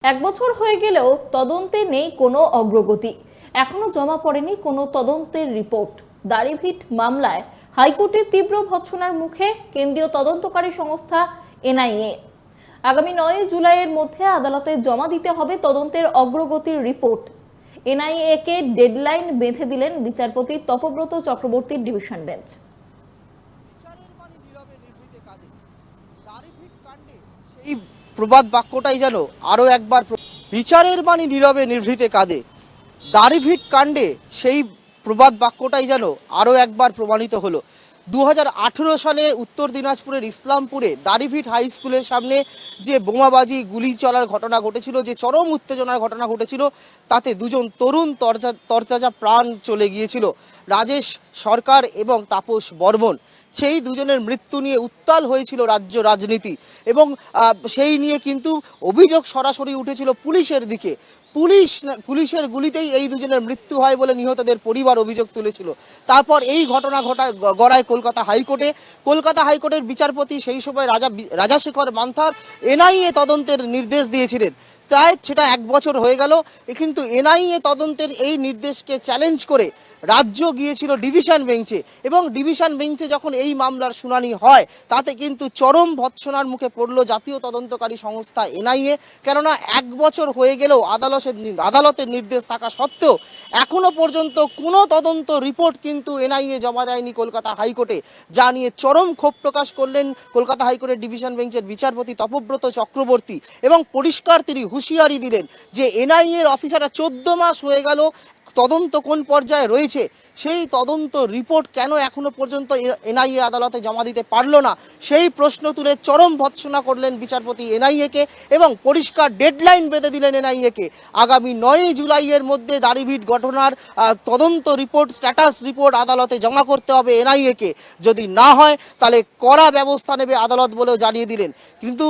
এক বছর হয়ে গেলেও তদন্তে নেই কোনো অগ্রগতি। এখনো জমা পড়েনি কোনো তদন্তের রিপোর্ট। দাড়িভিট মামলায় হাইকোর্টের তীব্র ভৎসনার মুখে কেন্দ্রীয় তদন্তকারী সংস্থা এনআইএ। আগামী 9 জুলাইয়ের মধ্যে আদালতে জমা দিতে হবে তদন্তের অগ্রগতির রিপোর্ট। এনআইএ কে ডেডলাইন বেঁধে দিলেন বিচারপতি তপব্রত চক্রবর্তীর ডিভিশন বেঞ্চ। এই প্রবাদ বাক্যটাই যেন আরও একবার বিচারের বাণী নীরবে নিভৃতে কাঁদে। দাড়িভিট কাণ্ডে সেই প্রবাদ বাক্যটাই যেন আরও একবার প্রমাণিত হলো। 2018 সালে উত্তর দিনাজপুরের ইসলামপুরে দাড়িভিট হাই স্কুলের সামনে যে বোমাবাজি গুলি চলার ঘটনা ঘটেছিল, যে চরম উত্তেজনার ঘটনা ঘটেছিল, তাতে দুজন তরুণ তরতাজা প্রাণ চলে গিয়েছিল, রাজেশ সরকার এবং তাপস বর্মন। সেই দুজনের মৃত্যু নিয়ে উত্তাল হয়েছিল রাজ্য রাজনীতি এবং সেই নিয়ে কিন্তু অভিযোগ সরাসরি উঠেছিল পুলিশের দিকে। পুলিশের গুলিতেই এই দুজনের মৃত্যু হয় বলে নিহতদের পরিবার অভিযোগ তুলেছিল। তারপর এই ঘটনা গড়ায় কলকাতা হাইকোর্টের বিচারপতি সেই সময় রাজাশেখর মান্থার এনআইএ তদন্তের নির্দেশ দিয়েছিলেন। প্রায় সেটা 1 বছর হয়ে গেল, কিন্তু এনআইএ তদন্তের এই নির্দেশকে চ্যালেঞ্জ করে রাজ্য গিয়েছিল ডিভিশন বেঞ্চে এবং ডিভিশন বেঞ্চে যখন এই মামলার শুনানি হয়, তাতে কিন্তু চরম ভৎসনার মুখে পড়ল জাতীয় তদন্তকারী সংস্থা এনআইএ। কেননা 1 বছর হয়ে গেলেও আদালতের নির্দেশ থাকা সত্ত্বেও এখনো পর্যন্ত কোনো তদন্ত রিপোর্ট কিন্তু এনআইএ জমা দেয়নি কলকাতা হাইকোর্টে, যা নিয়ে চরম ক্ষোভ প্রকাশ করলেন কলকাতা হাইকোর্টের ডিভিশন বেঞ্চের বিচারপতি তপব্রত চক্রবর্তী এবং পরিষ্কার তিনি হুঁশিয়ারি দিলেন যে এনআইএর অফিসাররা 14 মাস হয়ে গেল, তদন্ত কোন পর্যায়ে রয়েছে, সেই তদন্ত রিপোর্ট কেন এখনো পর্যন্ত এনআইএ আদালতে জমা দিতে পারল না, সেই প্রশ্ন তুলে চরম ভৎসনা করলেন বিচারপতি এনআইএকে এবং পরিষ্কার ডেডলাইন বেঁধে দিলেন এনআইএকে। আগামী 9 জুলাইয়ের মধ্যে দাড়িভিট ঘটনার তদন্ত রিপোর্ট, স্ট্যাটাস রিপোর্ট আদালতে জমা করতে হবে এনআইএকে। যদি না হয় তাহলে কড়া ব্যবস্থা নেবে আদালত বলেও জানিয়ে দিলেন। কিন্তু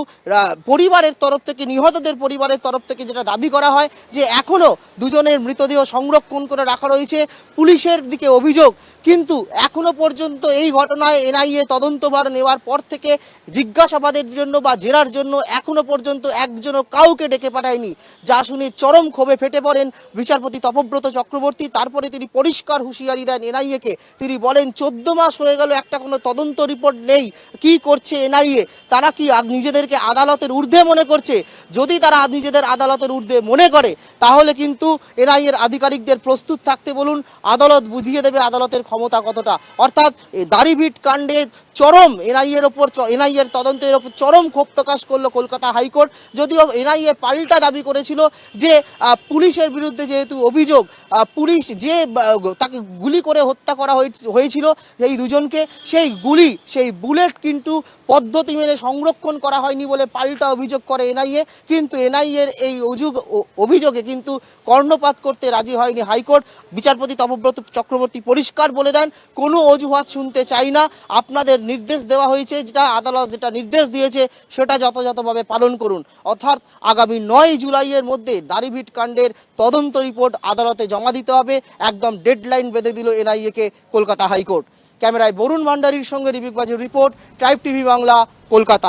পরিবারের তরফ থেকে, নিহতদের পরিবারের তরফ থেকে যেটা দাবি করা হয় যে এখনও দুজনের মৃতদেহ সংরক্ষণ করে রাখা রয়েছে, পুলিশের দিকে অভিযোগ, কিন্তু এখনো পর্যন্ত এই ঘটনায় এনআইএ তদন্তভার নেওয়ার পর থেকে জিজ্ঞাসাবাদের জন্য বা জেরার জন্য এখনো পর্যন্ত একজনও কাউকে ডেকে পাঠায়নি, যা শুনে চরম ক্ষোভে ফেটে পড়েন বিচারপতি তপব্রত চক্রবর্তী। তারপরে তিনি পরিষ্কার হুঁশিয়ারি দেন এনআইএকে। তিনি বলেন 14 মাস হয়ে গেল, একটা কোনো তদন্ত রিপোর্ট নেই। কি করছে এনআইএ? তারা কি নিজেদেরকে আদালতের ঊর্ধ্বে মনে করছে? যদি তারা নিজেদের আদালতের ঊর্ধ্বে মনে করে তাহলে কিন্তু এনআইএর আধিকারিকদের প্রস্তুত থাকতে বলুন, আদালত বুঝিয়ে দেবে আদালতের ক্ষমতা কতটা। অর্থাৎ দাড়িভিট কাণ্ডে চরম এনআইএর তদন্তের ওপর চরম ক্ষোভ প্রকাশ করলো কলকাতা হাইকোর্ট। যদিও এনআইএ পাল্টা দাবি করেছিল যে পুলিশের বিরুদ্ধে যেহেতু অভিযোগ, পুলিশ যে তাকে গুলি করে হত্যা করা হয়েছিল এই দুজনকে, সেই বুলেট কিন্তু পদ্ধতি মেনে সংরক্ষণ করা হয়নি বলে পাল্টা অভিযোগ করে এনআইএ। কিন্তু এনআইএর এই অভিযোগে কিন্তু কর্ণপাত করতে রাজি হয়নি হাইকোর্ট। বিচারপতি তপব্রত চক্রবর্তী পরিষ্কার বলে দেন, কোনো অজুহাত শুনতে চাই না, আপনাদের নির্দেশ দেওয়া হয়েছে, আদালত যেটা নির্দেশ দিয়েছে সেটা যথাযথভাবে পালন করুন। অর্থাৎ আগামী 9 জুলাইয়ের মধ্যে দাড়িভিট কাণ্ডের তদন্ত রিপোর্ট আদালতে জমা দিতে হবে, একদম ডেডলাইন বেঁধে দিল এনআইএকে কলকাতা হাইকোর্ট। ক্যামেরায় বরুণ ভান্ডারীর সঙ্গে রিবিক বাজির report, tribe TV Bangla, Kolkata.